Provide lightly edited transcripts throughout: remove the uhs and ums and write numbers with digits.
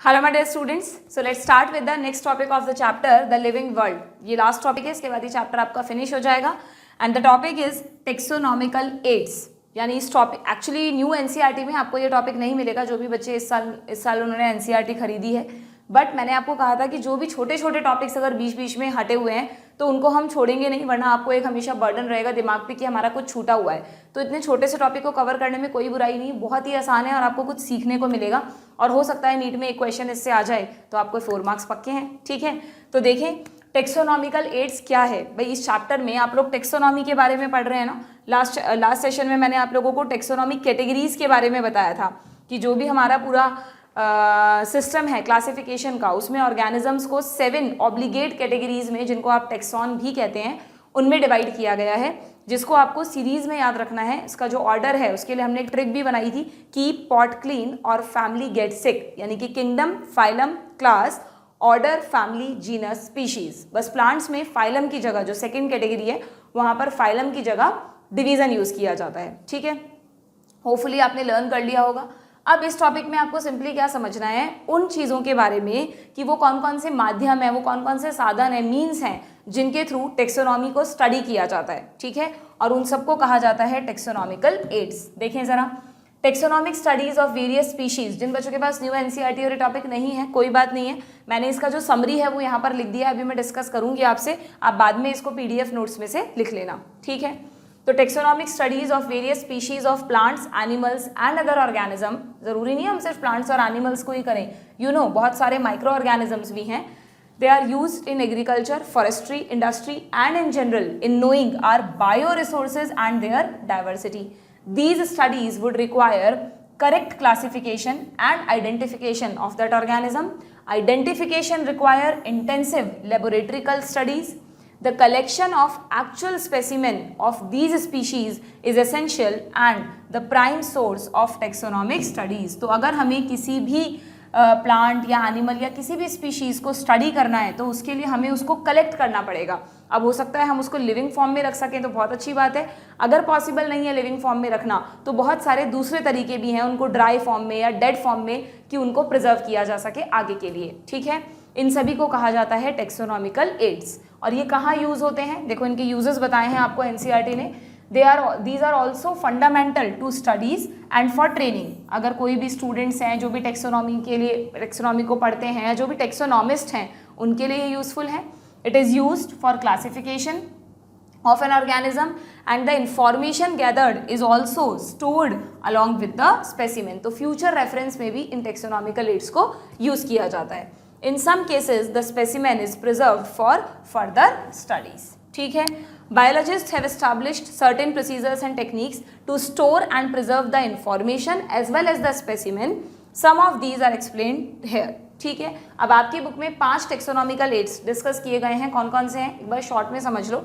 Hello my dear students, so let's start with the next topic of the chapter the living world. ये last topic है, इसके बाद ये chapter आपका finish हो जाएगा and the topic is taxonomical aids. यानी इस टॉपिक एक्चुअली न्यू एनसीईआरटी में आपको ये टॉपिक नहीं मिलेगा। जो भी बच्चे इस साल उन्होंने एनसीईआरटी खरीदी है, बट मैंने आपको कहा था कि जो भी छोटे छोटे टॉपिक्स अगर बीच बीच में हटे हुए हैं तो उनको हम छोड़ेंगे नहीं, वरना आपको एक हमेशा बर्डन रहेगा दिमाग पे कि हमारा कुछ छूटा हुआ है। तो इतने छोटे से टॉपिक को कवर करने में कोई बुराई नहीं, बहुत ही आसान है और आपको कुछ सीखने को मिलेगा। और हो सकता है नीट में एक क्वेश्चन इससे आ जाए तो आपको 4 मार्क्स पक्के हैं। ठीक है, तो देखें टेक्सोनॉमिकल एड्स क्या है। भाई इस चैप्टर में आप लोग टेक्सोनॉमी के बारे में पढ़ रहे हैं ना। लास्ट सेशन में मैंने आप लोगों को टेक्सोनॉमिक कैटेगरीज के बारे में बताया था कि जो भी हमारा पूरा सिस्टम है क्लासिफिकेशन का, उसमें ऑर्गेनिजम्स को 7 ऑब्लिगेट कैटेगरीज में, जिनको आप टेक्सॉन भी कहते हैं, उनमें डिवाइड किया गया है, जिसको आपको सीरीज में याद रखना है। इसका जो ऑर्डर है उसके लिए हमने एक ट्रिक भी बनाई थी, कीप पॉट क्लीन और फैमिली गेट सिक, यानी कि kingdom, phylum, class, order, family, genus, species. बस प्लांट्स में फाइलम की जगह, जो सेकेंड कैटेगरी है, वहां पर फाइलम की जगह डिवीजन यूज किया जाता है। ठीक है, होपफुली आपने लर्न कर लिया होगा। अब इस टॉपिक में आपको सिंपली क्या समझना है, उन चीज़ों के बारे में कि वो कौन कौन से माध्यम है, वो कौन कौन से साधन है, मीन्स हैं, जिनके थ्रू टेक्सोनॉमी को स्टडी किया जाता है। ठीक है, और उन सबको कहा जाता है टेक्सोनॉमिकल एड्स। देखें जरा, taxonomic studies of various species. जिन बच्चों के पास न्यू एनसीईआरटी और ये टॉपिक नहीं है, कोई बात नहीं है, मैंने इसका जो समरी है वो यहाँ पर लिख दिया है। अभी मैं डिस्कस करूँगी आपसे, आप बाद में इसको पीडीएफ नोट्स में से लिख लेना। ठीक है, तो taxonomic studies of various species of plants, animals and other organism. जरूरी नहीं है हम सिर्फ प्लांट्स और एनिमल्स को ही करें, बहुत सारे माइक्रो ऑर्गेनिजम्स भी हैं। They are used in agriculture, forestry, industry and in general in knowing our bio resources and their diversity. These studies would require correct classification and identification of that organism. Identification require intensive laboratorical studies. The collection of actual specimen of these species is essential and the prime source of taxonomic studies. तो अगर हमें किसी भी plant या animal या किसी भी species को स्टडी करना है तो उसके लिए हमें उसको कलेक्ट करना पड़ेगा। अब हो सकता है हम उसको लिविंग फॉर्म में रख सकें तो बहुत अच्छी बात है। अगर पॉसिबल नहीं है लिविंग फॉर्म में रखना तो बहुत सारे दूसरे तरीके भी हैं, उनको ड्राई फॉर्म में या डेड फॉर्म में, कि उनको प्रिजर्व किया जा सके आगे के लिए। ठीक है, इन सभी को कहा जाता है टेक्सोनॉमिकल एड्स। और ये कहाँ यूज़ होते हैं, देखो इनके यूजेस बताए हैं आपको एनसीईआरटी ने। these are also fundamental to studies and for training। अगर कोई भी स्टूडेंट्स हैं जो भी टेक्सोनॉमी को पढ़ते हैं, जो भी टेक्सोनॉमिस्ट हैं, उनके लिए यूजफुल है। It is used for classification of an organism and the information gathered is also stored along with the specimen। तो future reference में भी इन taxonomical aids को use किया जाता है। In some cases the specimen is preserved for further studies। ठीक है, biologists have established certain procedures and techniques to store and preserve the information as well as the specimen। Some of these are explained here। ठीक है, अब आपकी book में 5 taxonomical aids discuss किए गए हैं। कौन कौन से हैं एक बार शॉर्ट में समझ लो।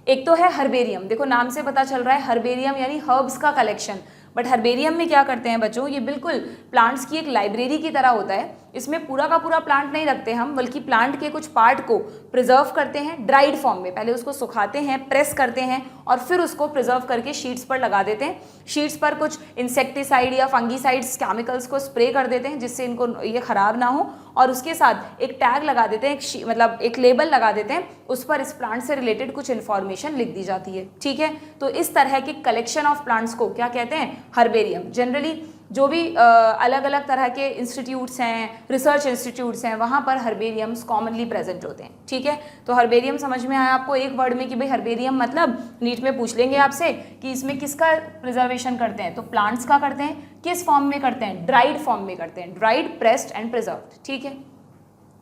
एक तो है हर्बेरियम। देखो नाम से पता चल रहा है हर्बेरियम यानी हर्ब्स का कलेक्शन। बट हर्बेरियम में क्या करते हैं बच्चों, ये बिल्कुल प्लांट्स की एक लाइब्रेरी की तरह होता है। इसमें पूरा का पूरा प्लांट नहीं रखते हम, बल्कि प्लांट के कुछ पार्ट को प्रिजर्व करते हैं ड्राइड फॉर्म में। पहले उसको सुखाते हैं, प्रेस करते हैं और फिर उसको प्रिजर्व करके शीट्स पर लगा देते हैं। शीट्स पर कुछ इंसेक्टिसाइड या फंगीसाइड्स केमिकल्स को स्प्रे कर देते हैं जिससे इनको ये ख़राब ना हो, और उसके साथ एक टैग लगा देते हैं, मतलब एक लेबल लगा देते हैं, उस पर इस प्लांट से रिलेटेड कुछ इन्फॉर्मेशन लिख दी जाती है। ठीक है, तो इस तरह के कलेक्शन ऑफ प्लांट्स को क्या कहते हैं, हर्बेरियम। जनरली जो भी अलग अलग तरह के इंस्टीट्यूट्स हैं, रिसर्च इंस्टीट्यूट्स हैं, वहाँ पर हर्बेरियम्स कॉमनली प्रेजेंट होते हैं। ठीक है, तो हर्बेरियम समझ में आया आपको एक वर्ड में कि भाई हर्बेरियम मतलब, नीट में पूछ लेंगे आपसे कि इसमें किसका प्रिजर्वेशन करते हैं, तो प्लांट्स का करते हैं। किस फॉर्म में करते हैं, ड्राइड फॉर्म में करते हैं, ड्राइड, प्रेस्ड एंड प्रिजर्व्ड। ठीक है,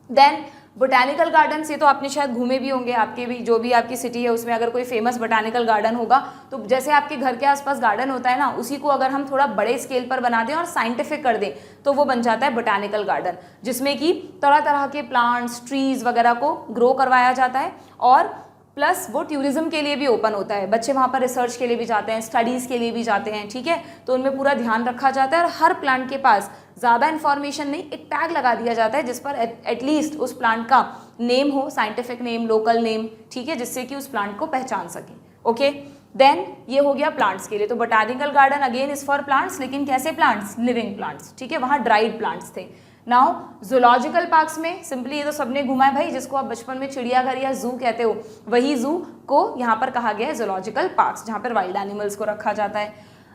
देन बोटानिकल गार्डन से तो आपने शायद घूमे भी होंगे, आपके भी जो भी आपकी सिटी है उसमें अगर कोई फेमस बोटानिकल गार्डन होगा तो जैसे आपके घर के आसपास गार्डन होता है ना, उसी को अगर हम थोड़ा बड़े स्केल पर बना दें और साइंटिफिक कर दें तो वो बन जाता है बोटानिकल गार्डन, जिसमें कि तरह तरह के प्लांट्स, ट्रीज वगैरह को ग्रो करवाया जाता है। और प्लस वो टूरिज्म के लिए भी ओपन होता है, बच्चे वहाँ पर रिसर्च के लिए भी जाते हैं, स्टडीज़ के लिए भी जाते हैं। ठीक है, तो उनमें पूरा ध्यान रखा जाता है और हर प्लांट के पास ज़्यादा इन्फॉर्मेशन नहीं, एक टैग लगा दिया जाता है जिस पर एटलीस्ट उस प्लांट का नेम हो, साइंटिफिक नेम, लोकल नेम। ठीक है, जिससे कि उस प्लांट को पहचान सके। ओके, देन ये हो गया प्लांट्स के लिए। तो botanical garden again is for plants, लेकिन कैसे प्लांट्स, लिविंग प्लांट्स। ठीक है, वहाँ ड्राइड प्लांट्स थे। नाउ जूलॉजिकल पार्क्स में सिंपली ये तो सबने घुमा है भाई, जिसको आप बचपन में चिड़ियाघर या जू कहते हो, वही जू को यहाँ पर कहा गया है जूलॉजिकल पार्क्स, जहाँ पर वाइल्ड एनिमल्स को रखा जाता है।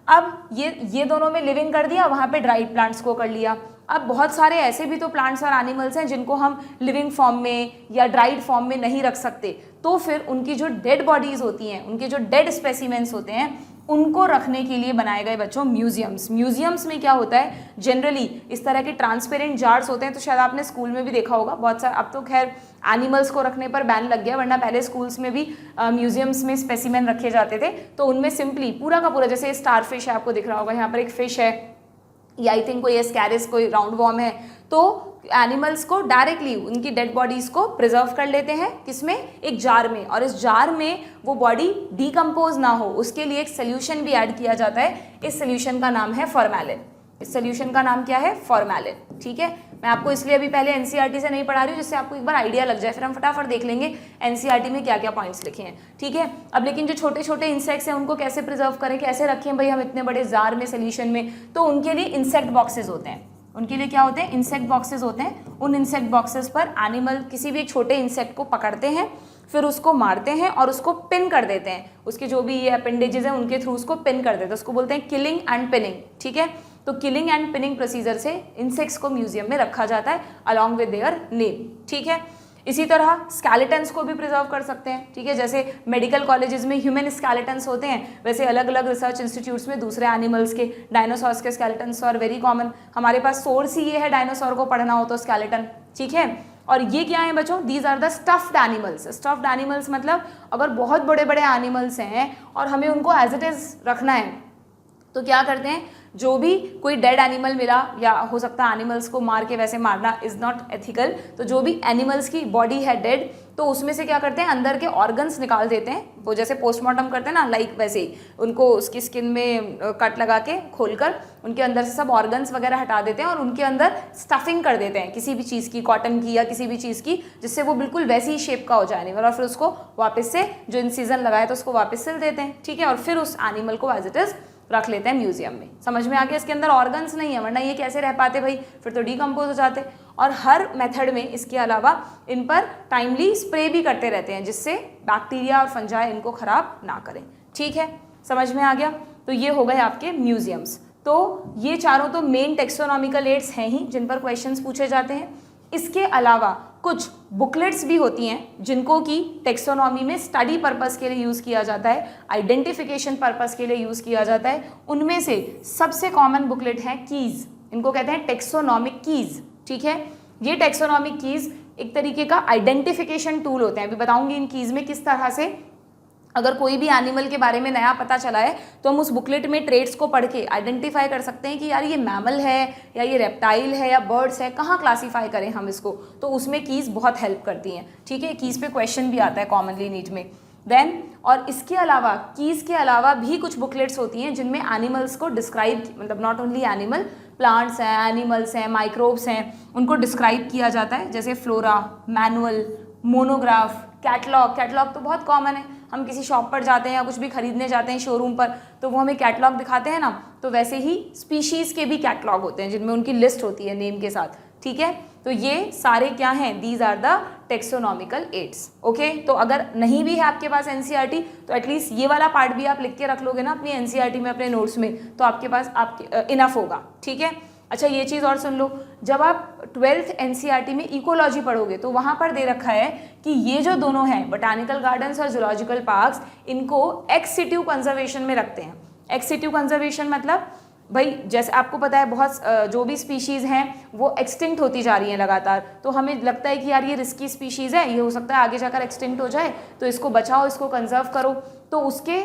अब ये दोनों में लिविंग कर दिया, वहाँ पे ड्राइड प्लांट्स को कर लिया। अब बहुत सारे ऐसे भी तो प्लांट्स और एनिमल्स हैं जिनको हम लिविंग फॉर्म में या ड्राइड फॉर्म में नहीं रख सकते, तो फिर उनकी जो डेड बॉडीज़ होती हैं, उनके जो डेड स्पेसिमेंट्स होते हैं, उनको रखने के लिए बनाए गए बच्चों म्यूजियम्स। म्यूजियम्स में क्या होता है, जनरली इस तरह के ट्रांसपेरेंट जार्स होते हैं, तो शायद आपने स्कूल में भी देखा होगा बहुत सारा। अब तो खैर एनिमल्स को रखने पर बैन लग गया, वरना पहले स्कूल्स में भी म्यूजियम्स में स्पेसिमेन रखे जाते थे। तो उनमें सिंपली पूरा का पूरा, जैसे स्टार फिश है, आपको दिख रहा होगा यहाँ पर एक फिश है, या आई थिंक कोई एस्कैरिस, कोई राउंड वॉर्म है, तो एनिमल्स को डायरेक्टली उनकी डेड बॉडीज को प्रिजर्व कर लेते हैं, किसमें, एक जार में, और इस जार में वो बॉडी डीकम्पोज ना हो उसके लिए एक सोल्यूशन भी ऐड किया जाता है। इस सोल्यूशन का नाम है फॉर्मेलिन। इस सोल्यूशन का नाम क्या है, फॉर्मेलिन। ठीक है, मैं आपको इसलिए अभी पहले एनसीईआरटी से नहीं पढ़ा रही हूँ, जिससे आपको एक बार आइडिया लग जाए, फिर हम फटाफट देख लेंगे एनसीईआरटी में क्या क्या पॉइंट्स लिखे हैं। ठीक है, अब लेकिन जो छोटे छोटे इंसेक्ट्स हैं उनको कैसे प्रिजर्व करें, कैसे रखें भाई हम इतने बड़े जार में, सोल्यूशन में, तो उनके लिए इंसेक्ट बॉक्सेस होते हैं। उनके लिए क्या होते हैं, इंसेक्ट बॉक्सेस होते हैं। उन इंसेक्ट बॉक्सेस पर एनिमल किसी भी एक छोटे इंसेक्ट को पकड़ते हैं, फिर उसको मारते हैं और उसको पिन कर देते हैं, उसके जो भी ये अपेंडेजेस हैं उनके थ्रू उसको पिन कर देते हैं, उसको बोलते हैं किलिंग एंड पिनिंग। ठीक है, तो किलिंग एंड पिनिंग प्रोसीजर से इंसेक्ट्स को म्यूजियम में रखा जाता है अलॉन्ग विद देयर नेम। ठीक है, इसी तरह स्केलेटन्स को भी प्रिजर्व कर सकते हैं। ठीक है, जैसे मेडिकल कॉलेजेस में ह्यूमन स्केलेटन्स होते हैं, वैसे अलग अलग रिसर्च इंस्टीट्यूट्स में दूसरे एनिमल्स के, डायनासोर्स के स्केलेटन्स आर वेरी कॉमन। हमारे पास सोर्स ही ये है डायनासोर को पढ़ना हो तो स्केलेटन। ठीक है, और ये क्या है बच्चों, these are the stuffed animals. Stuffed animals मतलब अगर बहुत बड़े बड़े एनिमल्स हैं और हमें उनको एज इट इज रखना है, तो क्या करते हैं, जो भी कोई डेड एनिमल मिला, या हो सकता है एनिमल्स को मार के, वैसे मारना इज़ नॉट एथिकल, तो जो भी एनिमल्स की बॉडी है डेड, तो उसमें से क्या करते हैं, अंदर के ऑर्गन्स निकाल देते हैं। वो जैसे पोस्टमार्टम करते हैं ना, लाइक वैसे ही उनको उसकी स्किन में कट लगा के खोलकर उनके अंदर से सब ऑर्गन्स वगैरह हटा देते हैं और उनके अंदर स्टफिंग कर देते हैं किसी भी चीज़ की, कॉटन की या किसी भी चीज़ की, जिससे वो बिल्कुल वैसी ही शेप का हो जाए एनिमल, और फिर उसको वापस से जो इंसिजन लगाए तो उसको वापस सिल देते हैं। ठीक है, और फिर उस एनिमल को एज इट इज़ रख लेते हैं म्यूजियम में। समझ में आ गया, इसके अंदर ऑर्गन्स नहीं है, वरना ये कैसे रह पाते भाई, फिर तो डीकम्पोज हो जाते। और हर मेथड में इसके अलावा इन पर टाइमली स्प्रे भी करते रहते हैं, जिससे बैक्टीरिया और फंजाई इनको खराब ना करें। ठीक है, समझ में आ गया। तो ये हो गए आपके म्यूजियम्स। तो ये चारों तो मेन टेक्सोनॉमिकल एड्स हैं ही जिन पर क्वेश्चंस पूछे जाते हैं। इसके अलावा कुछ बुकलेट्स भी होती हैं जिनको कि टेक्सोनॉमी में स्टडी पर्पस के लिए यूज़ किया जाता है, आइडेंटिफिकेशन पर्पस के लिए यूज़ किया जाता है। उनमें से सबसे कॉमन बुकलेट है कीज़, इनको कहते हैं टेक्सोनॉमिक कीज़। ठीक है, ये टेक्सोनॉमिक कीज़ एक तरीके का आइडेंटिफिकेशन टूल होते हैं। अभी बताऊंगी इन कीज़ में किस तरह से अगर कोई भी एनिमल के बारे में नया पता चला है तो हम उस बुकलेट में ट्रेड्स को पढ़ के आइडेंटिफाई कर सकते हैं कि यार ये मैमल है या ये रेप्टाइल है या बर्ड्स है, कहाँ क्लासीफाई करें हम इसको, तो उसमें कीज़ बहुत हेल्प करती हैं। ठीक है, कीज़ पे क्वेश्चन भी आता है कॉमनली नीट में। देन और इसके अलावा कीज़ के अलावा भी कुछ बुकलेट्स होती हैं जिनमें एनिमल्स को डिस्क्राइब, मतलब नॉट ओनली एनिमल, प्लांट्स हैं, एनिमल्स हैं, माइक्रोब्स हैं, उनको डिस्क्राइब किया जाता है, जैसे flora, manual, monograph, catalogue. Catalogue तो बहुत कॉमन है, हम किसी शॉप पर जाते हैं या कुछ भी खरीदने जाते हैं शोरूम पर, तो वो हमें कैटलॉग दिखाते हैं ना, तो वैसे ही स्पीशीज़ के भी कैटलॉग होते हैं जिनमें उनकी लिस्ट होती है नेम के साथ। ठीक है, तो ये सारे क्या हैं, these are the taxonomical aids. Okay, तो अगर नहीं भी है आपके पास एनसीईआरटी तो एटलीस्ट ये वाला पार्ट भी आप लिख के रख लोगे ना अपनी एनसीईआरटी में, अपने नोट्स में, तो आपके पास इनफ होगा। ठीक है, अच्छा ये चीज़ और सुन लो, जब आप 12th एनसीईआरटी में इकोलॉजी पढ़ोगे तो वहाँ पर दे रखा है कि ये जो दोनों हैं, बोटानिकल गार्डन्स और जूलॉजिकल पार्क्स, इनको एक्स सिटू कंजर्वेशन में रखते हैं। एक्स सिटू कंजर्वेशन मतलब भाई जैसे आपको पता है बहुत जो भी स्पीशीज़ हैं वो एक्सटिंक्ट होती जा रही हैं लगातार, तो हमें लगता है कि यार ये रिस्की स्पीशीज़ है, ये हो सकता है आगे जाकर एक्सटिंक्ट हो जाए, तो इसको बचाओ, इसको कंजर्व करो। तो उसके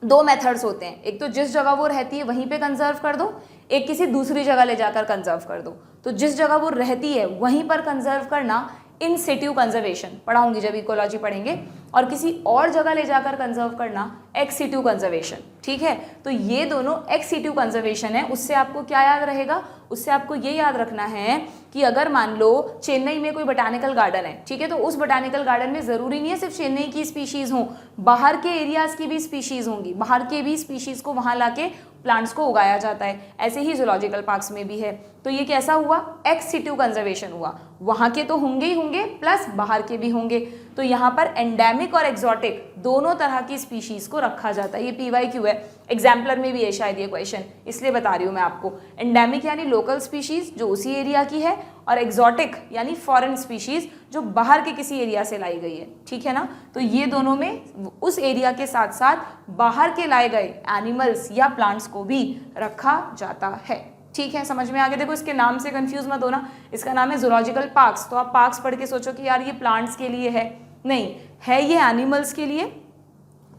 दो मेथड्स होते हैं, एक तो जिस जगह वो रहती है वहीं पे कंजर्व कर दो, एक किसी दूसरी जगह ले जाकर कंजर्व कर दो। तो जिस जगह वो रहती है वहीं पर कंजर्व करना इन सिटू कंजर्वेशन, पढ़ाऊंगी जब इकोलॉजी पढ़ेंगे, और किसी और जगह ले जाकर कंजर्व करना एक्स सिटू कंजर्वेशन। ठीक है, तो ये दोनों एक्स सिटू कंजर्वेशन है। उससे आपको क्या याद रहेगा, उससे आपको ये याद रखना है कि अगर मान लो चेन्नई में कोई बोटानिकल गार्डन है, ठीक है, तो उस बोटानिकल गार्डन में ज़रूरी नहीं है सिर्फ चेन्नई की स्पीशीज़ हों, बाहर के एरियाज़ की भी स्पीशीज़ होंगी, बाहर के भी स्पीशीज़ को वहाँ ला के प्लांट्स को उगाया जाता है। ऐसे ही जूलॉजिकल पार्क्स में भी है। तो ये कैसा हुआ, एक्स सिटू कंजर्वेशन हुआ, वहाँ के तो होंगे ही होंगे प्लस बाहर के भी होंगे। तो यहाँ पर एंडेमिक और एक्सोटिक दोनों तरह की स्पीशीज़ को रखा जाता है। ये PYQ है, एग्जाम्पलर में भी है शायद ये क्वेश्चन, इसलिए बता रही हूँ मैं आपको। एंडेमिक यानी लोकल स्पीशीज़ जो उसी एरिया की है, और एक्सोटिक यानी फॉरेन स्पीशीज़ जो बाहर के किसी एरिया से लाई गई है, ठीक है ना। तो ये दोनों में उस एरिया के साथ साथ बाहर के लाए गए एनिमल्स या प्लांट्स को भी रखा जाता है, ठीक है। समझ में आ गया। देखो इसके नाम से कंफ्यूज मत होना, इसका नाम है जूलॉजिकल पार्क्स। तो आप पार्क्स पढ़ के सोचो कि यार ये प्लांट्स के लिए है, नहीं है, ये एनिमल्स के लिए।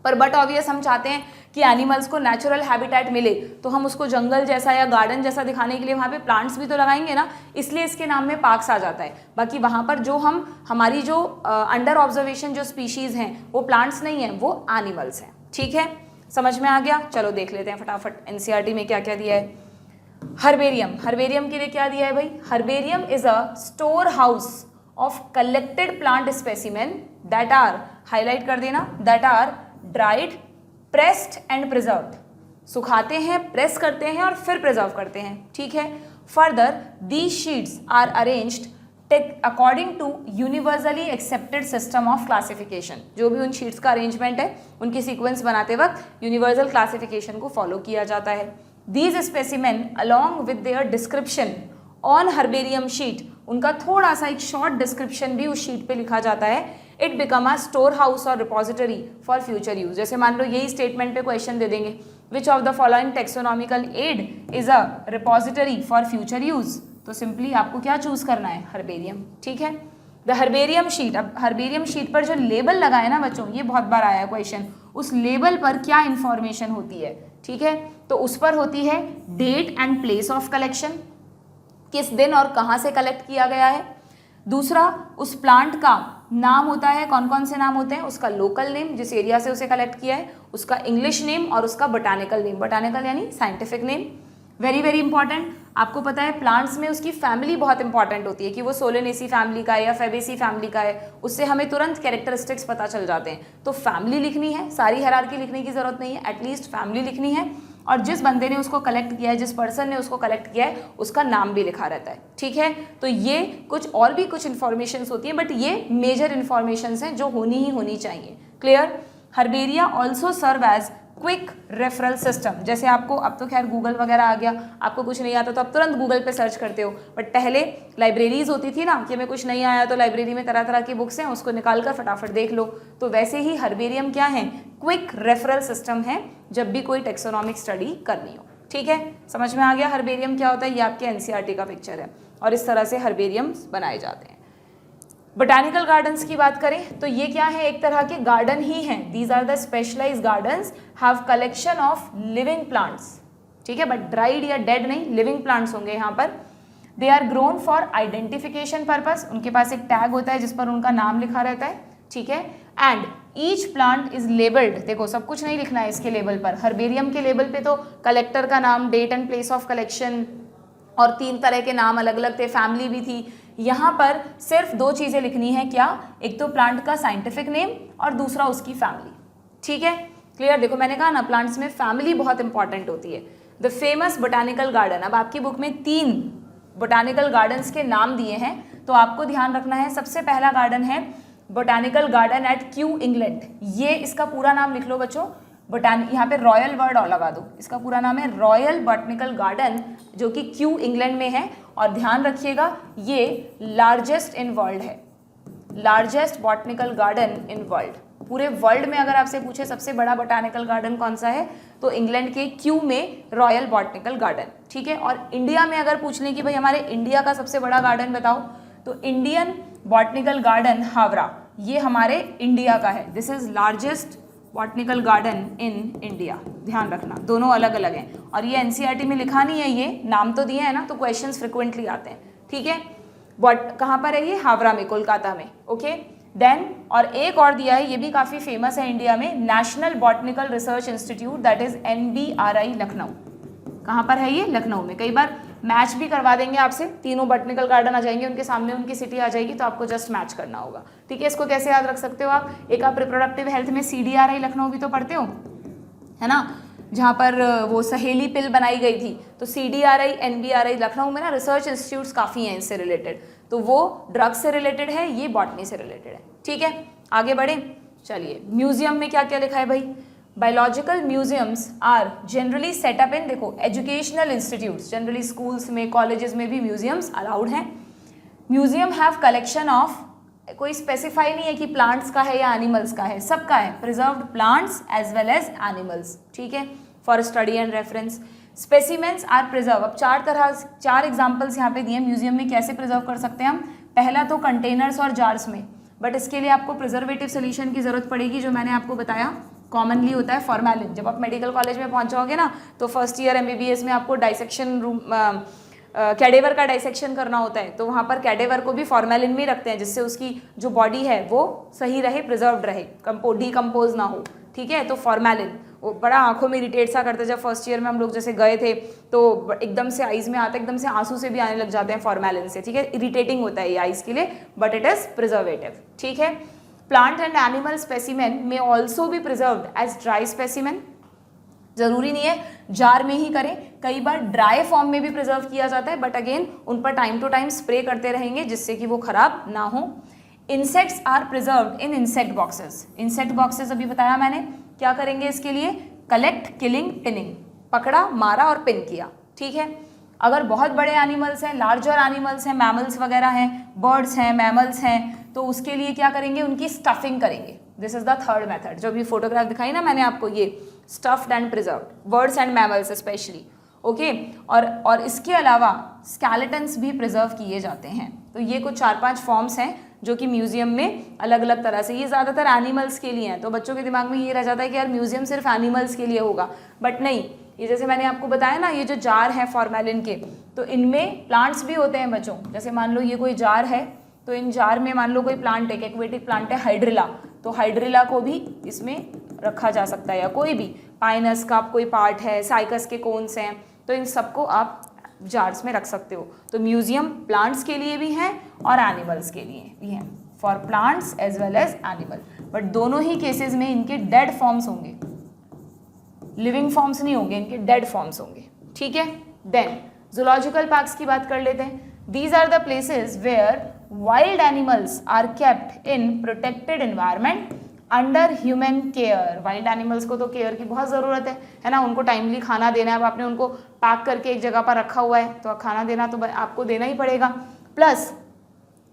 पर बट ऑब्वियस हम चाहते हैं कि एनिमल्स को नेचुरल हैबिटेट मिले, तो हम उसको जंगल जैसा या गार्डन जैसा दिखाने के लिए वहाँ पे प्लांट्स भी तो लगाएंगे ना, इसलिए इसके नाम में पार्क्स आ जाता है। बाकी वहाँ पर जो हमारी जो अंडर ऑब्जर्वेशन जो स्पीशीज़ हैं वो प्लांट्स नहीं हैं, वो एनिमल्स हैं, ठीक है। समझ में आ गया। चलो देख लेते हैं फटाफट NCERT में क्या क्या दिया है। हर्बेरियम, हर्बेरियम के लिए क्या दिया है भाई, herbarium is a store house of collected plant specimen that are, highlight कर देना, that are dried, pressed and preserved. सुखाते हैं, प्रेस करते हैं और फिर प्रिजर्व करते हैं, ठीक है। Further these sheets are arranged according to universally accepted system of classification. जो भी उन शीट्स का अरेंजमेंट है उनकी सीक्वेंस बनाते वक्त यूनिवर्सल क्लासिफिकेशन को फॉलो किया जाता है। These specimen along with their description on herbarium sheet, उनका थोड़ा सा एक शॉर्ट डिस्क्रिप्शन भी उस शीट पे लिखा जाता है। It become a store house और रिपोजिटरी फॉर फ्यूचर यूज। जैसे मान लो यही स्टेटमेंट पे क्वेश्चन दे देंगे, which of the following taxonomical add is a repository for future use, तो सिंपली आपको क्या चूज करना है, हर्बेरियम, ठीक है। द हर्बेरियम शीट, अब हर्बेरियम शीट पर जो लेबल लगा है ना बच्चों, ये बहुत बार आया है क्वेश्चन, उस लेबल पर क्या इंफॉर्मेशन होती है, ठीक है। तो उस पर होती है date and place of collection, किस दिन और कहाँ से कलेक्ट किया गया है। दूसरा, उस प्लांट का नाम होता है, कौन कौन से नाम होते हैं, उसका लोकल नेम जिस एरिया से उसे कलेक्ट किया है, उसका इंग्लिश नेम और उसका बोटानिकल नेम, बोटानिकल यानी scientific name. Very very important, आपको पता है प्लांट्स में उसकी फैमिली बहुत इंपॉर्टेंट होती है कि वो सोलेनेसी फैमिली का है या फेबेसी फैमिली का है, उससे हमें तुरंत कैरेक्टरिस्टिक्स पता चल जाते हैं। तो फैमिली लिखनी है, सारी हायरार्की लिखने की जरूरत नहीं है, एटलीस्ट फैमिली लिखनी है, और जिस बंदे ने उसको कलेक्ट किया है, जिस पर्सन ने उसको कलेक्ट किया है, उसका नाम भी लिखा रहता है, ठीक है। तो ये कुछ और भी कुछ इन्फॉर्मेशन होती हैं, बट ये मेजर इन्फॉर्मेशन हैं जो होनी ही होनी चाहिए। Clear. Herbaria also serve as quick referral system. जैसे आपको अब तो खैर गूगल वगैरह आ गया, आपको कुछ नहीं आता तो आप तुरंत गूगल पे सर्च करते हो, बट पहले लाइब्रेरीज होती थी ना कि हमें कुछ नहीं आया तो लाइब्रेरी में तरह तरह की बुक्स हैं, उसको निकाल कर फटाफट देख लो। तो वैसे ही हर्बेरियम क्या है, क्विक रेफरल सिस्टम है जब भी कोई टेक्सोनॉमिक स्टडी करनी हो, ठीक है। समझ में आ गया हर्बेरियम क्या होता है, ये आपके NCERT का पिक्चर है और इस तरह से हर्बेरियम्स बनाए जाते हैं। बोटानिकल गार्डन्स की बात करें तो ये क्या है, एक तरह के गार्डन ही हैं। These are the specialise gardens have collection of living plants, ठीक है, बट ड्राइड या डेड नहीं, लिविंग प्लांट्स होंगे यहाँ पर। They are grown for identification purpose, उनके पास एक टैग होता है जिस पर उनका नाम लिखा रहता है, ठीक है। And each plant is labelled, देखो सब कुछ नहीं लिखना है इसके लेबल पर। हर्बेरियम के लेबल पे तो कलेक्टर का नाम, date and place of collection और 3 तरह के नाम अलग अलग थे, फैमिली भी थी। यहाँ पर सिर्फ 2 चीज़ें लिखनी है, क्या, एक तो प्लांट का साइंटिफिक नेम और दूसरा उसकी फैमिली, ठीक है। क्लियर। देखो मैंने कहा ना प्लांट्स में फैमिली बहुत इंपॉर्टेंट होती है। द फेमस बोटानिकल गार्डन, अब आपकी बुक में 3 बोटानिकल गार्डन्स के नाम दिए हैं, तो आपको ध्यान रखना है। सबसे पहला गार्डन है botanical garden eight Q England, ये इसका पूरा नाम लिख लो बच्चों। यहाँ पे रॉयल वर्ड और लगा दो, इसका पूरा नाम है रॉयल बॉटनिकल गार्डन जो कि क्यू इंग्लैंड में है। और ध्यान रखिएगा ये लार्जेस्ट इन वर्ल्ड है, largest botanical garden in world. पूरे वर्ल्ड में अगर आपसे पूछे सबसे बड़ा बोटानिकल गार्डन कौन सा है, तो इंग्लैंड के क्यू में रॉयल बॉटनिकल गार्डन, ठीक है। और इंडिया में अगर पूछ लें कि भाई हमारे इंडिया का सबसे बड़ा गार्डन बताओ, तो इंडियन बॉटनिकल गार्डन हावड़ा, ये हमारे इंडिया का है। This is largest botanical garden in India, ध्यान रखना दोनों अलग अलग हैं। और ये NCERT में लिखा नहीं है, ये नाम तो दिए हैं ना, तो क्वेश्चंस फ्रिक्वेंटली आते हैं, ठीक है। कहाँ पर है ये, हावड़ा में, कोलकाता में, ओके। देन और एक और दिया है, ये भी काफ़ी फेमस है इंडिया में, national botanical research institute, that is NBRI Lucknow. कहाँ पर है ये, लखनऊ में। कई बार मैच भी करवा देंगे आपसे, तीनों बॉटनिकल गार्डन आ जाएंगे, उनके सामने उनकी सिटी आ जाएगी, तो आपको जस्ट मैच करना होगा, ठीक है। इसको कैसे याद रख सकते हो आप, एक आप रिप्रोडक्टिव हेल्थ में CDRI लखनऊ भी तो पढ़ते हो, है ना। जहाँ पर वो सहेली पिल बनाई गई थी, तो CDRI NBRI लखनऊ में ना रिसर्च इंस्टीट्यूट्स काफ़ी हैं इससे रिलेटेड, तो वो ड्रग से रिलेटेड है, ये बॉटनी से रिलेटेड है। ठीक है, आगे बढ़े। चलिए, म्यूजियम में क्या क्या लिखा है भाई। Biological museums are generally set up in, देखो, एजुकेशनल इंस्टीट्यूट्स, जनरली स्कूल्स में कॉलेजेस में भी म्यूजियम्स अलाउड हैं। म्यूजियम हैव कलेक्शन ऑफ, कोई स्पेसिफाई नहीं है कि प्लांट्स का है या एनिमल्स का है, सबका है, preserved plants as well as animals. ठीक है, for study and reference. Specimens are preserve, अब चार एग्जाम्पल्स यहाँ पे दिए म्यूजियम में कैसे प्रिजर्व कर सकते हैं हम। पहला तो कंटेनर्स और जार्स में, बट इसके लिए आपको प्रिजर्वेटिव सोल्यूशन की जरूरत पड़ेगी, जो मैंने आपको बताया कॉमनली होता है फॉर्मेलिन। जब आप मेडिकल कॉलेज में पहुंच जाओगे ना, तो फर्स्ट ईयर MBBS में आपको डाइसेक्शन रूम, कैडेवर का डाइसेक्शन करना होता है, तो वहाँ पर कैडेवर को भी फॉर्मेलिन में रखते हैं, जिससे उसकी जो बॉडी है वो सही रहे, प्रिजर्व्ड रहे, डिकम्पोज ना हो। ठीक है, तो फॉर्मेलिन वो बड़ा आंखों में इरिटेट सा करते, जब फर्स्ट ईयर में हम लोग जैसे गए थे तो एकदम से आइज में आता है, एकदम से आंसू से भी आने लग जाते हैं फॉर्मेलिन से। ठीक है, इरिटेटिंग होता है ये आइज के लिए, बट इट इज प्रिजर्वेटिव। ठीक है, प्लांट एंड एनिमल स्पेसिमेन में ऑल्सो भी प्रिजर्व्ड एज ड्राई स्पेसिमेन, जरूरी नहीं है जार में ही करें, कई बार ड्राई फॉर्म में भी प्रिजर्व किया जाता है, बट अगेन उन पर टाइम टू टाइम स्प्रे करते रहेंगे जिससे कि वो खराब ना हो। Insects are preserved in insect boxes, insect boxes अभी बताया मैंने, क्या करेंगे इसके लिए, कलेक्ट, किलिंग, पिनिंग, पकड़ा, मारा और पिन किया। ठीक है, अगर बहुत बड़े एनिमल्स हैं, लार्जर एनिमल्स हैं, मैमल्स वगैरह हैं, बर्ड्स हैं, मैमल्स हैं, तो उसके लिए क्या करेंगे, उनकी स्टफिंग करेंगे। This is the third method, जो भी फोटोग्राफ दिखाई ना मैंने आपको, ये stuffed and preserved, birds and mammals specially. Okay, और इसके अलावा स्केलेटन्स भी प्रिजर्व किए जाते हैं। तो ये कुछ 4-5 फॉर्म्स हैं जो कि म्यूजियम में अलग अलग तरह से, ये ज़्यादातर एनिमल्स के लिए हैं, तो बच्चों के दिमाग में ये रह जाता है कि यार म्यूजियम सिर्फ एनिमल्स के लिए होगा, बट नहीं, ये जैसे मैंने आपको बताया ना, ये जो जार है फॉर्मेलिन के, तो इनमें प्लांट्स भी होते हैं बच्चों। जैसे मान लो ये कोई जार है, तो इन जार में मान लो कोई प्लांट है, एक्वेटिक प्लांट है हाइड्रिला, तो हाइड्रिला को भी इसमें रखा जा सकता है, या कोई भी पाइनस का कोई पार्ट है, साइकस के कोन्स हैं, तो इन सबको आप जार्स में रख सकते हो। तो म्यूजियम प्लांट्स के लिए भी हैं और एनिमल्स के लिए भी हैं, for plants as well as animal, but दोनों ही केसेस में इनके डेड फॉर्म्स होंगे, लिविंग फॉर्म्स नहीं होंगे, इनके डेड फॉर्म्स होंगे। ठीक है, देन जूलॉजिकल पार्क्स की बात कर लेते हैं। These are the places where wild animals are kept in protected environment under human care. Wild animals को तो केयर की बहुत ज़रूरत है ना, उनको टाइमली खाना देना है। अब आपने उनको पैक करके एक जगह पर रखा हुआ है, तो खाना देना तो आपको देना ही पड़ेगा। प्लस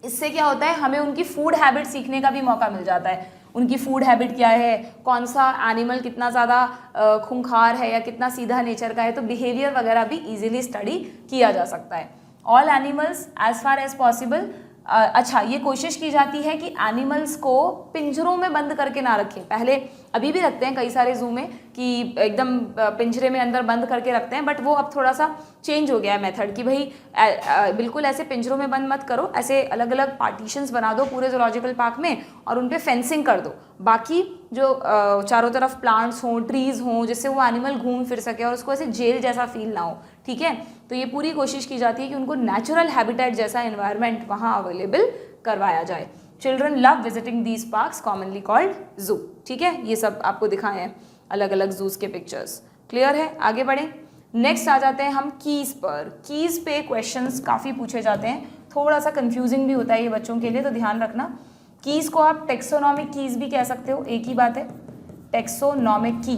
इससे क्या होता है, हमें उनकी फूड हैबिट सीखने का भी मौका मिल जाता है। उनकी फूड हैबिट क्या है, कौन सा एनिमल कितना ज़्यादा खूंखार है या कितना सीधा नेचर का है, तो बिहेवियर वगैरह भी इजीली स्टडी किया जा सकता है। All animals as far as possible, अच्छा, ये कोशिश की जाती है कि एनिमल्स को पिंजरों में बंद करके ना रखें। पहले, अभी भी रखते हैं कई सारे जू में कि एकदम पिंजरे में अंदर बंद करके रखते हैं, बट वो अब थोड़ा सा चेंज हो गया है मेथड कि भाई बिल्कुल ऐसे पिंजरों में बंद मत करो, ऐसे अलग अलग पार्टीशंस बना दो पूरे जूलॉजिकल पार्क में और उन पे फेंसिंग कर दो। बाकी जो चारों तरफ प्लांट्स हों, ट्रीज़ हों, जिससे वो एनिमल घूम फिर सके और उसको ऐसे जेल जैसा फील ना हो। ठीक है, तो ये पूरी कोशिश की जाती है कि उनको नेचुरल हैबिटेट जैसा एनवायरनमेंट वहाँ अवेलेबल करवाया जाए। Children love visiting these parks commonly called जू। ठीक है, ये सब आपको दिखाए हैं अलग अलग जूस के पिक्चर्स। क्लियर है, आगे बढ़ें। नेक्स्ट आ जाते हैं हम कीज़ पर। कीज़ पे क्वेश्चंस काफ़ी पूछे जाते हैं, थोड़ा सा कंफ्यूजिंग भी होता है ये बच्चों के लिए, तो ध्यान रखना। कीज़ को आप टेक्सोनॉमिक कीज़ भी कह सकते हो, एक ही बात है, टेक्सोनॉमिक की।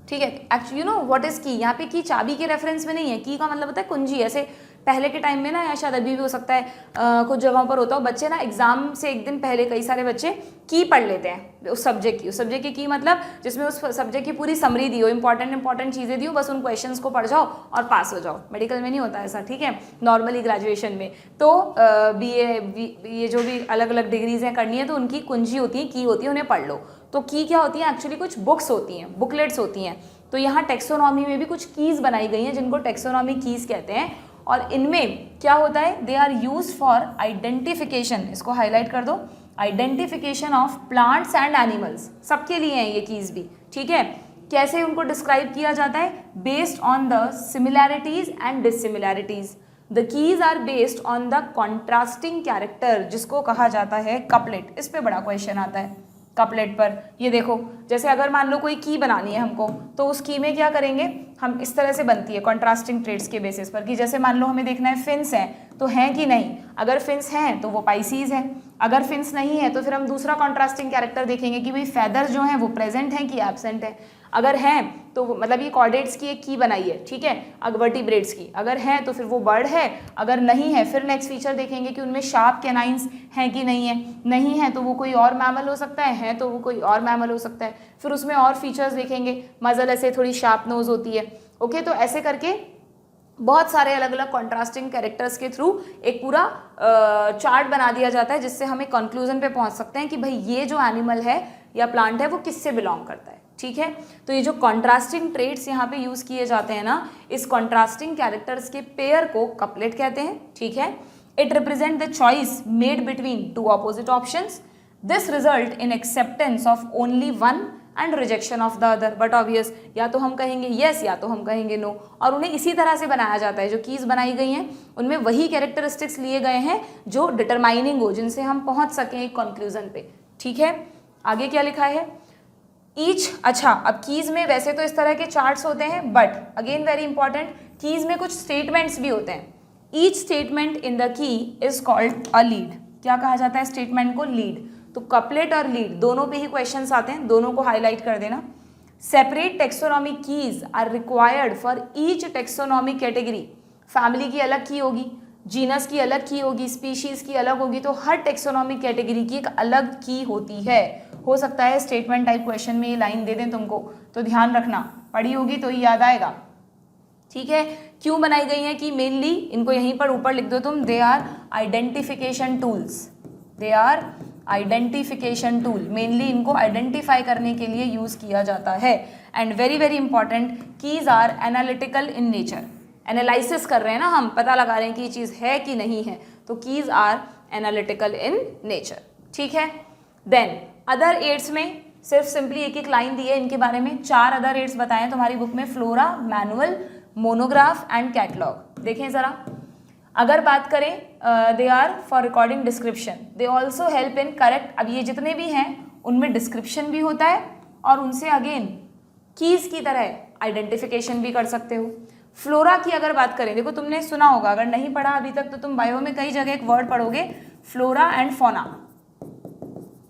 ठीक है, actually you know what is की, यहाँ पे की चाबी के रेफरेंस में नहीं है, की का मतलब होता है कुंजी। ऐसे पहले के टाइम में ना, या शायद अभी भी हो सकता है कुछ जगहों पर होता हो, बच्चे ना एग्जाम से एक दिन पहले कई सारे बच्चे की पढ़ लेते हैं उस सब्जेक्ट की। उस सब्जेक्ट की मतलब जिसमें उस सब्जेक्ट की पूरी समरी दी हो, इंपॉर्टेंट चीज़ें दी हो, बस उन क्वेश्चंस को पढ़ जाओ और पास हो जाओ। मेडिकल में नहीं होता ऐसा, ठीक है, नॉर्मली ग्रेजुएशन में। तो ये जो भी अलग अलग डिग्रीज हैं करनी है, तो उनकी कुंजी होती है, की होती है, उन्हें पढ़ लो। तो की क्या होती है, एक्चुअली कुछ बुक्स होती हैं, बुकलेट्स होती हैं। तो यहाँ टेक्सोनॉमी में भी कुछ कीज़ बनाई गई हैं जिनको टेक्सोनॉमी कीज़ कहते हैं, और इनमें क्या होता है, they are use for identification, इसको हाईलाइट कर दो, identification of plants and animals. सबके लिए हैं ये कीज़ भी, ठीक है। कैसे उनको डिस्क्राइब किया जाता है, based on the similarities and dissimilarities. The keys are based on the contrasting character, जिसको कहा जाता है कपलेट। इस पे बड़ा क्वेश्चन आता है, कपलेट पर। ये देखो, जैसे अगर मान लो कोई की बनानी है हमको, तो उस की में क्या करेंगे हम, इस तरह से बनती है कॉन्ट्रास्टिंग ट्रेड्स के बेसिस पर, कि जैसे मान लो हमें देखना है फिन्स हैं तो हैं कि नहीं, अगर फिन्स हैं तो वो पाइसीज है, अगर फिन्स नहीं है तो फिर हम दूसरा कॉन्ट्रास्टिंग कैरेक्टर देखेंगे कि भाई फेदर जो हैं वो प्रेजेंट हैं कि एब्सेंट है। अगर हैं तो मतलब ये कॉर्डेट्स की एक की बनाई है, ठीक है, वर्टिब्रेट्स की, अगर हैं तो फिर वो बर्ड है, अगर नहीं है फिर नेक्स्ट फीचर देखेंगे कि उनमें शार्प कैनाइंस हैं कि नहीं है, नहीं है तो वो कोई और मैमल हो सकता है तो वो कोई और मैमल हो सकता है, फिर उसमें और फीचर्स देखेंगे, मजल ऐसे थोड़ी शार्प नोज होती है। ओके, तो ऐसे करके बहुत सारे अलग अलग कॉन्ट्रास्टिंग कैरेक्टर्स के थ्रू एक पूरा चार्ट बना दिया जाता है, जिससे हम एक कंक्लूजन पे पहुंच सकते हैं कि भाई ये जो एनिमल है या प्लांट है वो किससे बिलोंग करता है। ठीक है, तो ये जो कॉन्ट्रास्टिंग ट्रेड्स यहाँ पे यूज किए जाते हैं ना, इस कॉन्ट्रास्टिंग कैरेक्टर्स के पेयर को कपलेट कहते हैं। ठीक है, it represent the choice made between two opposite options, this result in acceptance of only one and rejection of the other. But obvious, या तो हम कहेंगे येस या तो हम कहेंगे नो, और उन्हें इसी तरह से बनाया जाता है, जो कीज बनाई गई हैं उनमें वही कैरेक्टरिस्टिक्स लिए गए हैं जो डिटरमाइनिंग हो, जिनसे हम पहुंच सकें एक कंक्लूजन पे। ठीक है, आगे क्या लिखा है, ईच, अच्छा अब कीज में वैसे तो इस तरह के चार्ट्स होते हैं, but again very important, keys में कुछ स्टेटमेंट्स भी होते हैं। Each statement in the key is called a lead. क्या कहा जाता है स्टेटमेंट को? लीड। तो कपलेट और लीड दोनों पे ही क्वेश्चंस आते हैं, दोनों को हाईलाइट कर देना। Separate taxonomic keys are required for each taxonomic category. Family की अलग की होगी, जीनस की अलग की होगी, स्पीशीज की अलग होगी, तो हर टेक्सोनॉमिक कैटेगरी की एक अलग की होती है। हो सकता है स्टेटमेंट टाइप क्वेश्चन में ये लाइन दे दें तुमको, तो ध्यान रखना, पढ़ी होगी तो ही याद आएगा। ठीक है, क्यों बनाई गई है कि मेनली इनको यहीं पर ऊपर लिख दो तुम, they are identification tools, they are identification tool, mainly इनको आइडेंटिफाई करने के लिए यूज किया जाता है। And very very important, keys are analytical in nature. Analysis कर रहे हैं ना हम, पता लगा रहे हैं कि ये चीज है कि नहीं है, तो keys are analytical in nature. ठीक है, देन अदर एड्स में सिर्फ सिंपली एक एक लाइन दी है इनके बारे में। 4 अदर एड्स बताएं तुम्हारी बुक में, flora, manual, monograph and catalogue. देखें जरा, अगर बात करें they are for recording description, they also help in correct. अब ये जितने भी हैं उनमें डिस्क्रिप्शन भी होता है और उनसे अगेन कीज की तरह आइडेंटिफिकेशन भी कर सकते हो। फ्लोरा की अगर बात करें, देखो तुमने सुना होगा, अगर नहीं पढ़ा अभी तक तो तुम बायो में कई जगह एक वर्ड पढ़ोगे, फ्लोरा एंड फौना।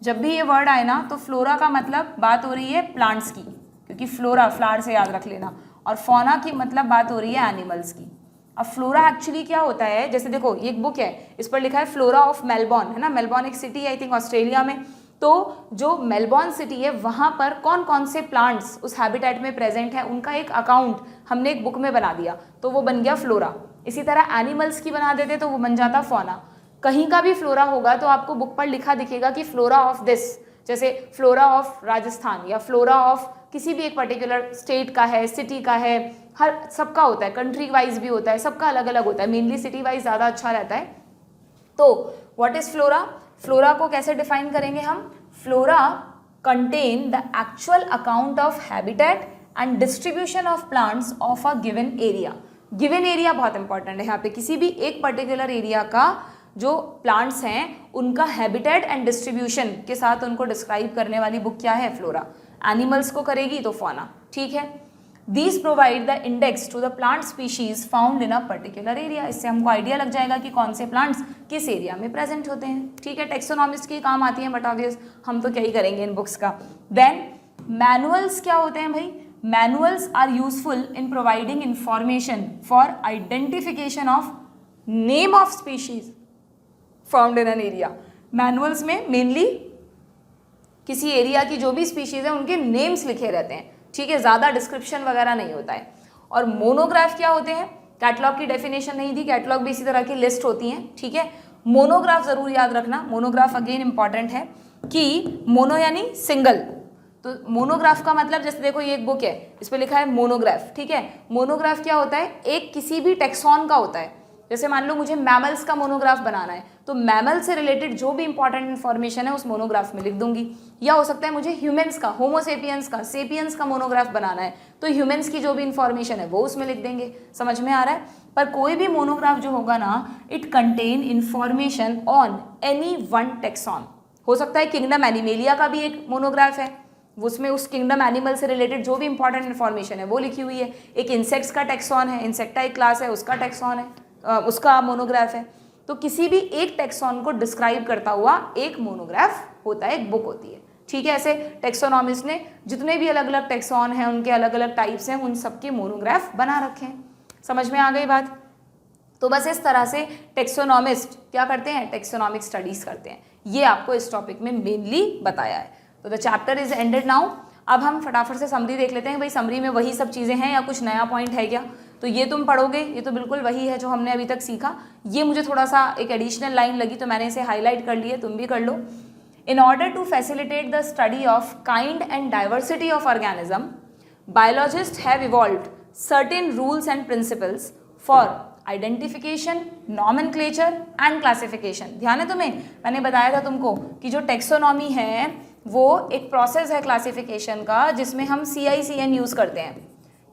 जब भी ये वर्ड आए ना तो फ्लोरा का मतलब बात हो रही है प्लांट्स की, क्योंकि फ्लोरा फ्लावर से याद रख लेना, और फौना की मतलब बात हो रही है एनिमल्स की। अब फ्लोरा एक्चुअली क्या होता है, जैसे देखो ये एक बुक है, इस पर लिखा है फ्लोरा ऑफ मेलबॉर्न, है ना, मेलबॉर्न एक सिटी है आई थिंक ऑस्ट्रेलिया में। तो जो मेलबॉर्न सिटी है वहाँ पर कौन कौन से प्लांट्स उस हैबिटेट में प्रेजेंट है, उनका एक अकाउंट हमने एक बुक में बना दिया, तो वो बन गया फ्लोरा। इसी तरह एनिमल्स की बना देते तो वो बन जाता फौना। कहीं का भी फ्लोरा होगा तो आपको बुक पर लिखा दिखेगा कि फ्लोरा ऑफ दिस, जैसे फ्लोरा ऑफ राजस्थान या फ्लोरा ऑफ किसी भी एक पर्टिकुलर स्टेट का है, सिटी का है, हर सबका होता है, कंट्री वाइज भी होता है, सबका अलग अलग होता है, मेनली सिटी वाइज ज़्यादा अच्छा रहता है। तो व्हाट इज फ्लोरा? फ्लोरा को कैसे डिफाइन करेंगे हम? Flora contain the actual account of habitat and distribution of plants of a given area. Given area बहुत इंपॉर्टेंट है यहाँ पे, किसी भी एक पर्टिकुलर एरिया का जो प्लांट्स हैं उनका हैबिटेट एंड डिस्ट्रीब्यूशन के साथ उनको डिस्क्राइब करने वाली बुक क्या है? फ्लोरा। एनिमल्स को करेगी तो फौना। ठीक है, these provide the index to the plant species found in a particular area. इससे हमको आइडिया लग जाएगा कि कौन से प्लांट्स किस एरिया में प्रेजेंट होते हैं। ठीक है, टेक्सोनॉमिस्ट के काम आती हैं, बट ऑब्वियस हम तो क्या ही करेंगे इन बुक्स का। देन मैनुअल्स क्या होते हैं भाई? Manuals are useful in providing information for identification of name of species found in an area. Manuals में मेनली किसी एरिया की जो भी स्पीशीज है उनके नेम्स लिखे रहते हैं। ठीक है, ज़्यादा डिस्क्रिप्शन वगैरह नहीं होता है। और मोनोग्राफ क्या होते हैं? कैटलॉग की डेफिनेशन नहीं दी, कैटलॉग भी इसी तरह की लिस्ट होती हैं। ठीक है, मोनोग्राफ जरूर याद रखना, मोनोग्राफ अगेन इंपॉर्टेंट है कि मोनो यानी सिंगल, तो मोनोग्राफ का मतलब जैसे देखो ये एक बुक है, इस पर लिखा है मोनोग्राफ। ठीक है, मोनोग्राफ क्या होता है? एक किसी भी टेक्सॉन का होता है। जैसे मान लो मुझे मैमल्स का मोनोग्राफ बनाना है, तो मैमल से रिलेटेड जो भी इंपॉर्टेंट इन्फॉर्मेशन है उस मोनोग्राफ में लिख दूंगी। या हो सकता है मुझे ह्यूमंस का, होमोसेपियंस का, सेपियंस का मोनोग्राफ बनाना है, तो ह्यूमंस की जो भी इंफॉर्मेशन है वो उसमें लिख देंगे। समझ में आ रहा है? पर कोई भी मोनोग्राफ जो होगा ना, it contain information on any one tax on. हो सकता है किंगडम एनिमेलिया का भी एक मोनोग्राफ है, उसमें उस किंगडम एनिमल से रिलेटेड जो भी इंपॉर्टेंट इन्फॉर्मेशन है वो लिखी हुई है। एक इंसेक्ट्स का टेक्सॉन है, इंसेक्टा एक क्लास है, उसका टेक्सॉन है, उसका मोनोग्राफ है। तो किसी भी एक टेक्सॉन को डिस्क्राइब करता हुआ एक मोनोग्राफ होता है, एक बुक होती है, ठीक है। ऐसे टेक्सोनॉमिस्ट ने जितने भी अलग अलग टेक्सॉन हैं, उनके अलग अलग टाइप्स हैं, उन सबके मोनोग्राफ बना रखे हैं। समझ में आ गई बात? तो बस इस तरह से टेक्सोनॉमिस्ट क्या करते हैं, टेक्सोनॉमिक स्टडीज करते हैं। ये आपको इस टॉपिक में मेनली बताया है। तो the chapter is ended now. अब हम फटाफट से समरी देख लेते हैं, भाई समरी में वही सब चीज़ें हैं या कुछ नया पॉइंट है क्या। तो ये तुम पढ़ोगे, ये तो बिल्कुल वही है जो हमने अभी तक सीखा। ये मुझे थोड़ा सा एक एडिशनल लाइन लगी तो मैंने इसे हाईलाइट कर लिया, तुम भी कर लो। In order to facilitate the study of kind and diversity of organism, biologists have evolved certain rules and principles for identification, nomenclature and classification. ध्यान है तुम्हें, मैंने बताया था तुमको कि जो टेक्सोनॉमी है वो एक प्रोसेस है क्लासिफिकेशन का, जिसमें हम CICN यूज करते हैं,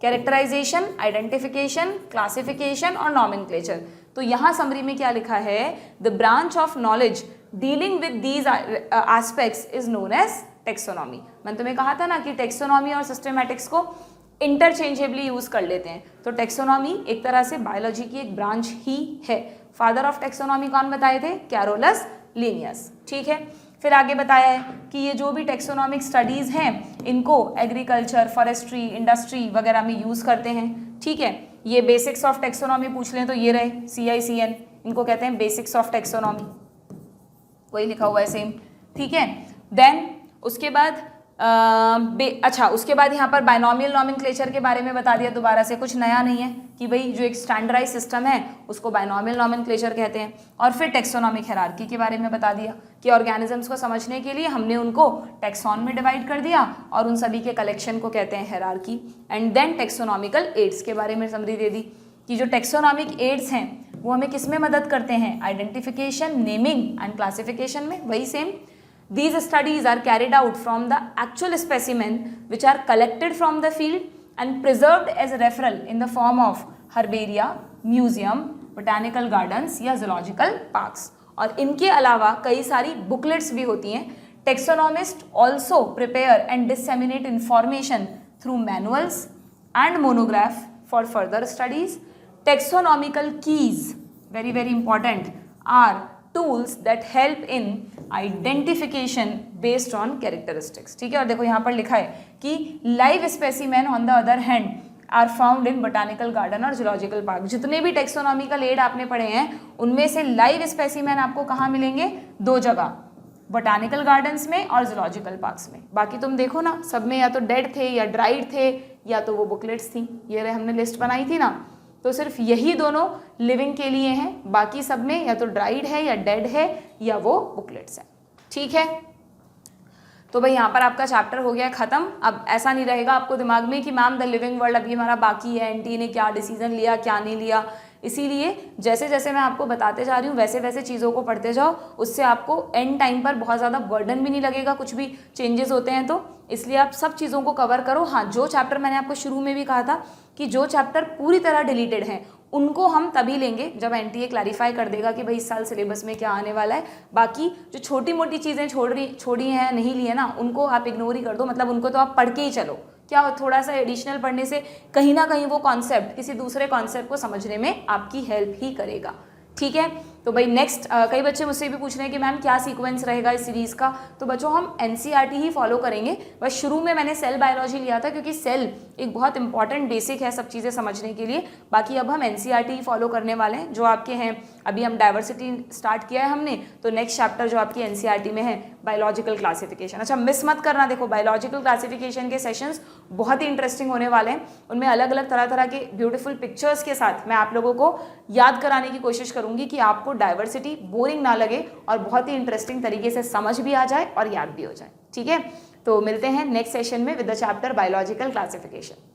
कैरेक्टराइजेशन, आइडेंटिफिकेशन, क्लासिफिकेशन और नॉमेनक्लेचर। तो यहाँ समरी में क्या लिखा है, the branch of knowledge dealing with these aspects is known as taxonomy. मैंने तुम्हें कहा था ना कि टेक्सोनॉमी और सिस्टेमैटिक्स को इंटरचेंजेबली यूज कर लेते हैं। तो टेक्सोनॉमी एक तरह से बायोलॉजी की एक ब्रांच ही है। फादर ऑफ टेक्सोनॉमी कौन बताए थे, कैरोलस लिनियस, ठीक है। फिर आगे बताया है कि ये जो भी टेक्सोनॉमिक स्टडीज हैं इनको एग्रीकल्चर, फॉरेस्ट्री, इंडस्ट्री वगैरह में यूज करते हैं, ठीक है। ये बेसिक्स ऑफ टेक्सोनॉमी पूछ लें तो ये रहे CICN, इनको कहते हैं बेसिक्स ऑफ टेक्सोनॉमी, वही लिखा हुआ है सेम, ठीक है। देन उसके बाद अच्छा, उसके बाद यहाँ पर बाइनोमियल नॉमेनक्लेचर के बारे में बता दिया, दोबारा से कुछ नया नहीं है कि भाई जो एक स्टैंडर्डाइज सिस्टम है उसको बाइनोमियल नॉमेनक्लेचर कहते हैं। और फिर टेक्सोनॉमिक हायरार्की के बारे में बता दिया कि ऑर्गेनिजम्स को समझने के लिए हमने उनको टेक्सॉन में डिवाइड कर दिया और उन सभी के कलेक्शन को कहते हैं hierarchy. And then taxonomical aids के बारे में समरी दे दी कि जो टेक्सोनॉमिक एड्स हैं वो हमें किस में मदद करते हैं, आइडेंटिफिकेशन, नेमिंग एंड क्लासिफिकेशन में, वही same. These studies are carried out from the actual specimen which are collected from the field and preserved as a referral in the form of herbaria, museum, botanical gardens या zoological parks। और इनके अलावा कई सारी booklets भी होती हैं। Taxonomists also prepare and disseminate information through manuals and monograph for further studies. Taxonomical keys, very very important, are tools that help in identification based on characteristics, ठीक है। और देखो यहाँ पर लिखा है कि live specimen on the other hand are found in botanical garden और zoological park। जितने भी टेक्सोनॉमिकल एड आपने पढ़े हैं उनमें से लाइव स्पेसिमेन आपको कहाँ मिलेंगे, दो जगह, बोटानिकल गार्डन्स में और जूलॉजिकल पार्क्स में। बाकी तुम देखो ना, सब में या तो डेड थे या ड्राइड थे या तो वो बुकलेट्स थी, ये हमने लिस्ट बनाई थी ना, तो सिर्फ यही दोनों लिविंग के लिए हैं, बाकी सब में या तो ड्राइड है या डेड है या वो बुकलेट्स हैं, ठीक है। तो भाई यहाँ पर आपका चैप्टर हो गया ख़त्म। अब ऐसा नहीं रहेगा आपको दिमाग में कि मैम द लिविंग वर्ल्ड अभी हमारा बाकी है, एनटी ने क्या डिसीजन लिया क्या नहीं लिया। इसीलिए जैसे जैसे मैं आपको बताते जा रही हूँ वैसे वैसे चीज़ों को पढ़ते जाओ, उससे आपको एंड टाइम पर बहुत ज़्यादा बर्डन भी नहीं लगेगा कुछ भी चेंजेस होते हैं तो। इसलिए आप सब चीज़ों को कवर करो। हाँ, जो चैप्टर मैंने आपको शुरू में भी कहा था कि जो चैप्टर पूरी तरह डिलीटेड हैं उनको हम तभी लेंगे जब एनटीए क्लैरिफाई कर देगा कि भाई इस साल सिलेबस में क्या आने वाला है। बाकी जो छोटी मोटी चीज़ें छोड़ी हैं नहीं ली है ना, उनको आप इग्नोर ही कर दो, मतलब उनको तो आप पढ़ के ही चलो। क्या थोड़ा सा एडिशनल पढ़ने से कहीं ना कहीं वो कॉन्सेप्ट किसी दूसरे कॉन्सेप्ट को समझने में आपकी हेल्प ही करेगा, ठीक है। तो भाई नेक्स्ट कई बच्चे मुझसे भी पूछ रहे हैं कि मैम क्या सीक्वेंस रहेगा इस सीरीज़ का। तो बच्चों हम एनसीईआरटी ही फॉलो करेंगे। बस शुरू में मैंने सेल बायोलॉजी लिया था क्योंकि सेल एक बहुत इंपॉर्टेंट बेसिक है सब चीज़ें समझने के लिए। बाकी अब हम एनसीईआरटी ही फॉलो करने वाले हैं जो आपके हैं। अभी हम डाइवर्सिटी स्टार्ट किया है हमने, तो नेक्स्ट चैप्टर जो आपकी एनसीईआरटी में है बायोलॉजिकल क्लासिफिकेशन। अच्छा, मिस मत करना, देखो बायोलॉजिकल क्लासिफिकेशन के सेशंस बहुत ही इंटरेस्टिंग होने वाले हैं। उनमें अलग अलग तरह तरह के ब्यूटीफुल पिक्चर्स के साथ मैं आप लोगों को याद कराने की कोशिश करूंगी कि आपको डाइवर्सिटी बोरिंग ना लगे और बहुत ही इंटरेस्टिंग तरीके से समझ भी आ जाए और याद भी हो जाए, ठीक है। तो मिलते हैं नेक्स्ट सेशन में with the chapter biological classification.